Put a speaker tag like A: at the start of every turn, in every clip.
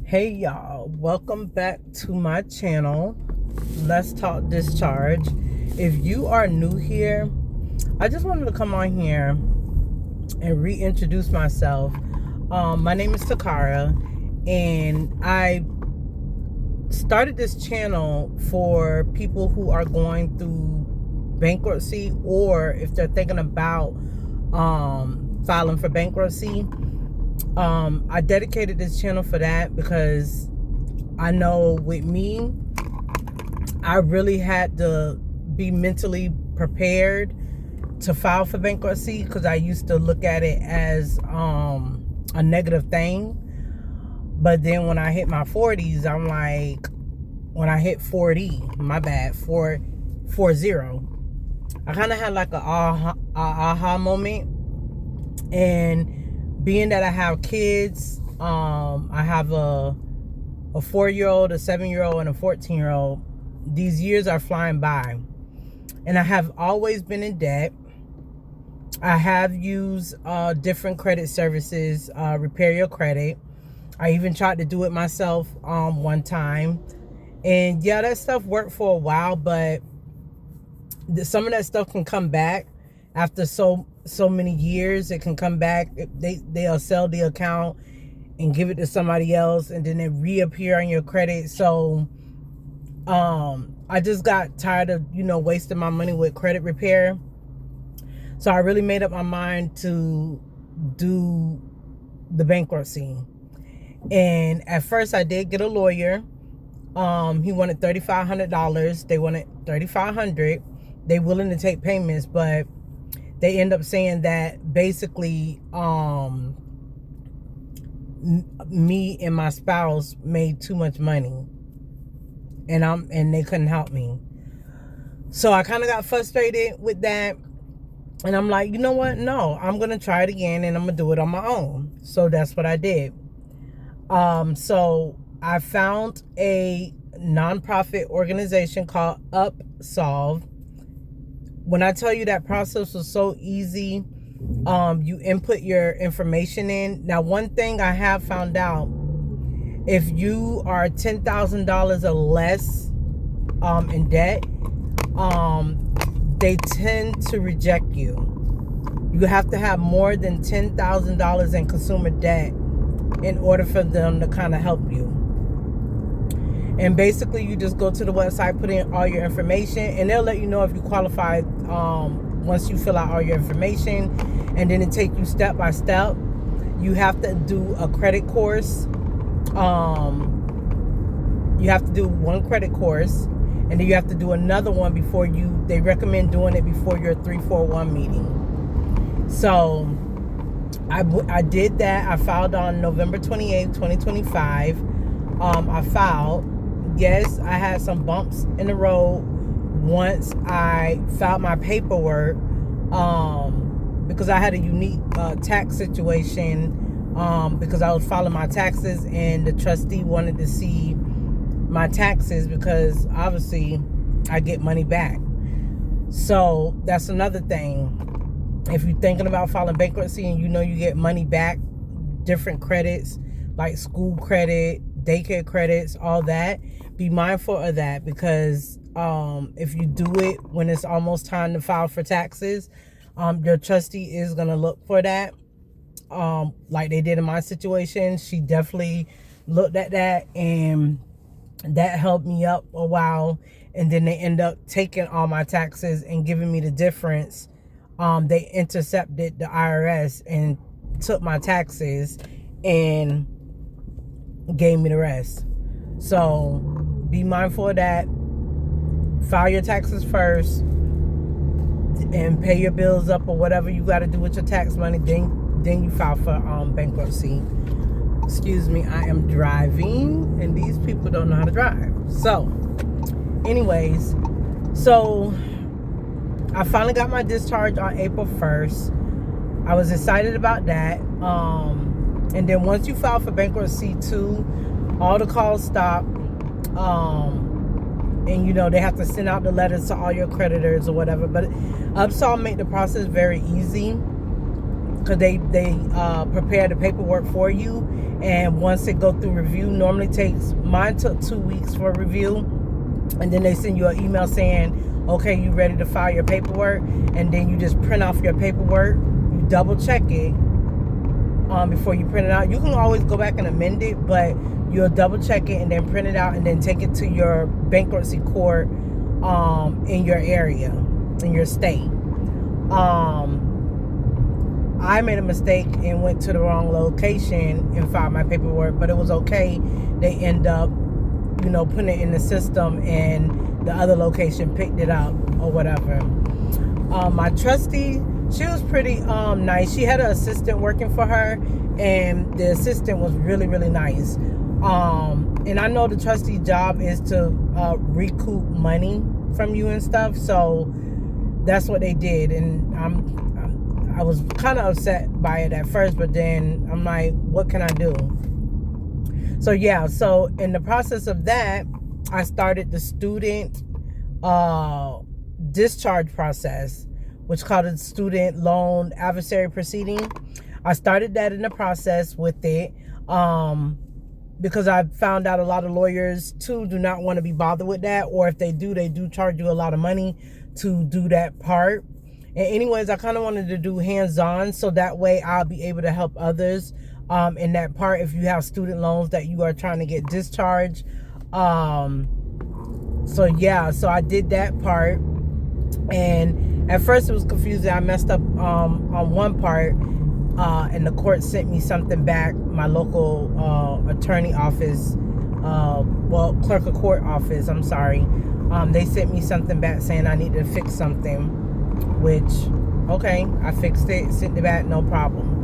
A: Hey y'all, welcome back to my channel. Let's talk discharge. If you are new here, I just wanted to come on here and reintroduce myself. My name is Takara, and I started this channel for people who are going through bankruptcy, or if they're thinking about filing for bankruptcy. I dedicated this channel for that because I know with me, I really had to be mentally prepared to file for bankruptcy because I used to look at it as a negative thing. But then when I hit my 40s, I'm like, when I hit 40, my bad, 40, I kind of had like a aha moment. And being that I have kids, I have a 4-year-old, a 7-year-old, and a 14-year-old. These years are flying by. And I have always been in debt. I have used different credit services, repair your credit. I even tried to do it myself one time. And yeah, that stuff worked for a while, but some of that stuff can come back after so many years. It can come back. They'll sell the account and give it to somebody else, and then it reappear on your credit. So I just got tired of wasting my money with credit repair. So I really made up my mind to do the bankruptcy. And at first I did get a lawyer. He wanted $3,500. They wanted $3,500. They willing to take payments, but they end up saying that basically me and my spouse made too much money, and they couldn't help me. So I kind of got frustrated with that, and I'm like, you know what? No, I'm gonna try it again, and I'm gonna do it on my own. So that's what I did. So I found a nonprofit organization called UpSolve. When I tell you that process was so easy, you input your information in. Now, one thing I have found out, if you are $10,000 or less in debt, they tend to reject you. You have to have more than $10,000 in consumer debt in order for them to kind of help you. And basically, you just go to the website, put in all your information, and they'll let you know if you qualify once you fill out all your information. And then it takes you step by step. You have to do a credit course. You have to do one credit course, and then you have to do another one before they recommend doing it before your 341 meeting. So I did that. I filed on November 28th, 2025. I filed. Yes, I had some bumps in the road once I filed my paperwork, because I had a unique tax situation, because I was filing my taxes and the trustee wanted to see my taxes because obviously I get money back. So that's another thing. If you're thinking about filing bankruptcy and you get money back, different credits like school credit, daycare credits, all that, be mindful of that, because if you do it when it's almost time to file for taxes, your trustee is going to look for that, like they did in my situation. She definitely looked at that, and that helped me up a while. And then they end up taking all my taxes and giving me the difference. They intercepted the IRS and took my taxes and gave me the rest. So be mindful of that. File your taxes first and pay your bills up or whatever you got to do with your tax money. Then you file for bankruptcy. Excuse me, I am driving and these people don't know how to drive. So anyways, so I finally got my discharge on April 1st. I was excited about that. And then once you file for bankruptcy too, all the calls stop. And they have to send out the letters to all your creditors or whatever. But UpSolve made the process very easy. because they prepare the paperwork for you, and once it go through review, normally takes, mine took 2 weeks for review, and then they send you an email saying, okay, you ready to file your paperwork, and then you just print off your paperwork, you double check it before you print it out. You can always go back and amend it, but you'll double check it and then print it out and then take it to your bankruptcy court in your area, in your state. I made a mistake and went to the wrong location and filed my paperwork, but it was okay. They end up, putting it in the system, and the other location picked it up or whatever. My trustee, she was pretty nice. She had an assistant working for her, and the assistant was really, really nice. And I know the trustee's job is to recoup money from you and stuff, so that's what they did. And I was kind of upset by it at first, but then I'm like, what can I do? So yeah, so in the process of that, I started the student discharge process, which called it Student Loan Adversary Proceeding. I started that in the process with it because I found out a lot of lawyers too do not want to be bothered with that, or if they do charge you a lot of money to do that part. And anyways, I kind of wanted to do hands-on, so that way I'll be able to help others in that part if you have student loans that you are trying to get discharged. So yeah, so I did that part, and at first it was confusing. I messed up on one part, and the court sent me something back, my local attorney office, clerk of court office, I'm sorry. They sent me something back saying I needed to fix something, which, okay, I fixed it, sent it back, no problem.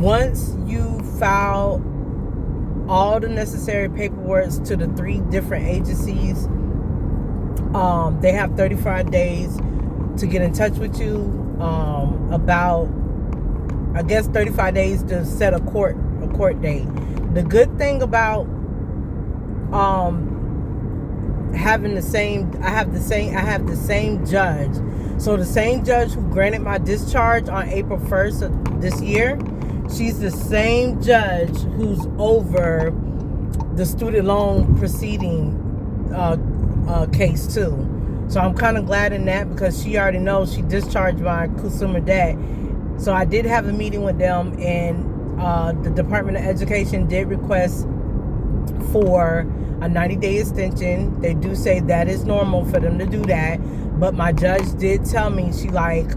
A: Once you file all the necessary paperwork to the 3 different agencies, they have 35 days to get in touch with you, about, I guess, 35 days to set a court date. The good thing about having I have the same judge. So the same judge who granted my discharge on April 1st of this year, she's the same judge who's over the student loan proceeding case too. So I'm kind of glad in that, because she already knows she discharged my consumer debt. So I did have a meeting with them, and the Department of Education did request for a 90-day extension. They do say that is normal for them to do that. But my judge did tell me, she like,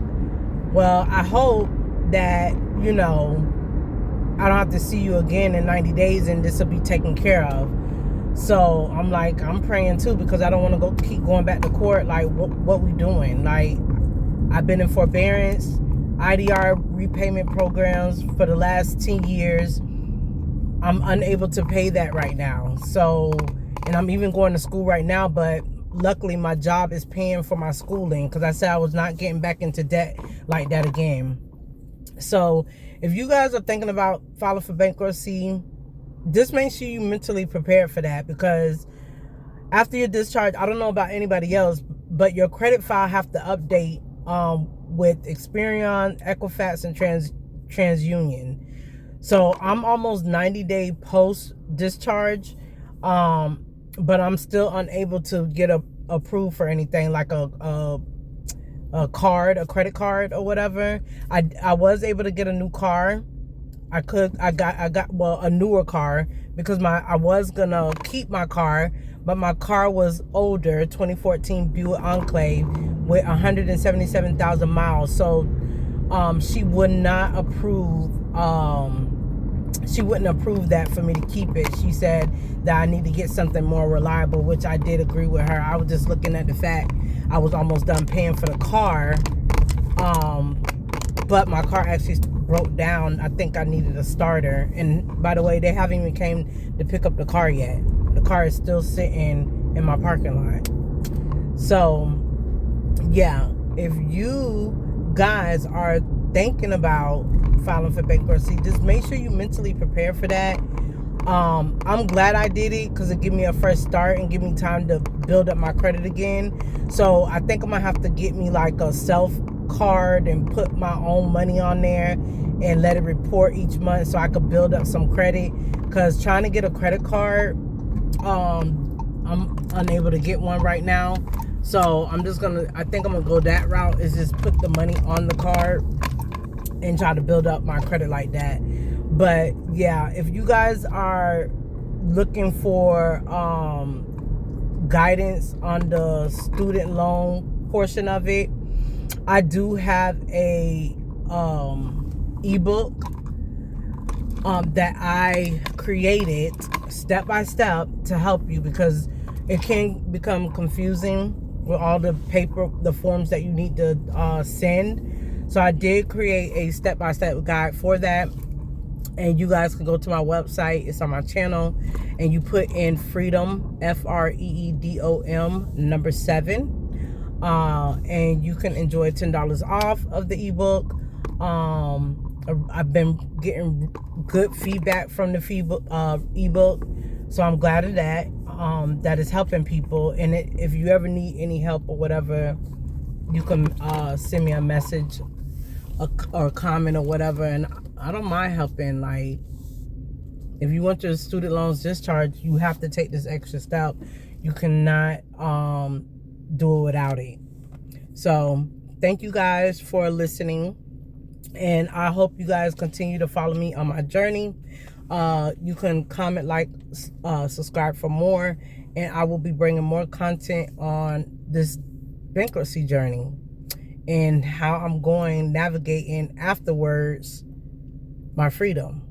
A: well, I hope that, I don't have to see you again in 90 days and this will be taken care of. So I'm like, I'm praying too, because I don't want to keep going back to court. Like, what we doing? Like, I've been in forbearance, IDR repayment programs for the last 10 years. I'm unable to pay that right now. So, and I'm even going to school right now, but luckily my job is paying for my schooling, because I said I was not getting back into debt like that again. So if you guys are thinking about filing for bankruptcy, just make sure you mentally prepared for that, because after your discharge, I don't know about anybody else, but your credit file have to update with Experian, Equifax, and TransUnion. So I'm almost 90-day post discharge, but I'm still unable to get approved for anything like a credit card or whatever. I was able to get a new car. I got a newer car, because I was gonna keep my car, but my car was older, 2014 Buick Enclave with 177,000 miles. So she would not approve. She wouldn't approve that for me to keep it. She said that I need to get something more reliable, which I did agree with her. I was just looking at the fact I was almost done paying for the car, but my car actually broke down. I think I needed a starter. And by the way, they haven't even came to pick up the car yet. The car is still sitting in my parking lot. So yeah, if you guys are thinking about filing for bankruptcy, just make sure you mentally prepare for that. I'm glad I did it, because it gave me a fresh start and give me time to build up my credit again. So I think I'm gonna have to get me like a self card and put my own money on there and let it report each month so I could build up some credit, because trying to get a credit card, I'm unable to get one right now. So I think I'm gonna go that route, is just put the money on the card and try to build up my credit like that. But yeah, if you guys are looking for guidance on the student loan portion of it, I do have a ebook that I created step by step to help you, because it can become confusing with all the forms that you need to send. So I did create a step-by-step guide for that, and you guys can go to my website. It's on my channel, and you put in freedom, FREEDOM 7, and you can enjoy $10 off of the ebook. I've been getting good feedback from the ebook, so I'm glad of that. That is helping people. And if you ever need any help or whatever, you can send me a message or a comment or whatever, and I don't mind helping. Like, if you want your student loans discharged, you have to take this extra step. You cannot do it without it. So thank you guys for listening, and I hope you guys continue to follow me on my journey. You can comment, like, subscribe for more, and I will be bringing more content on this bankruptcy journey and how I'm navigating afterwards my freedom.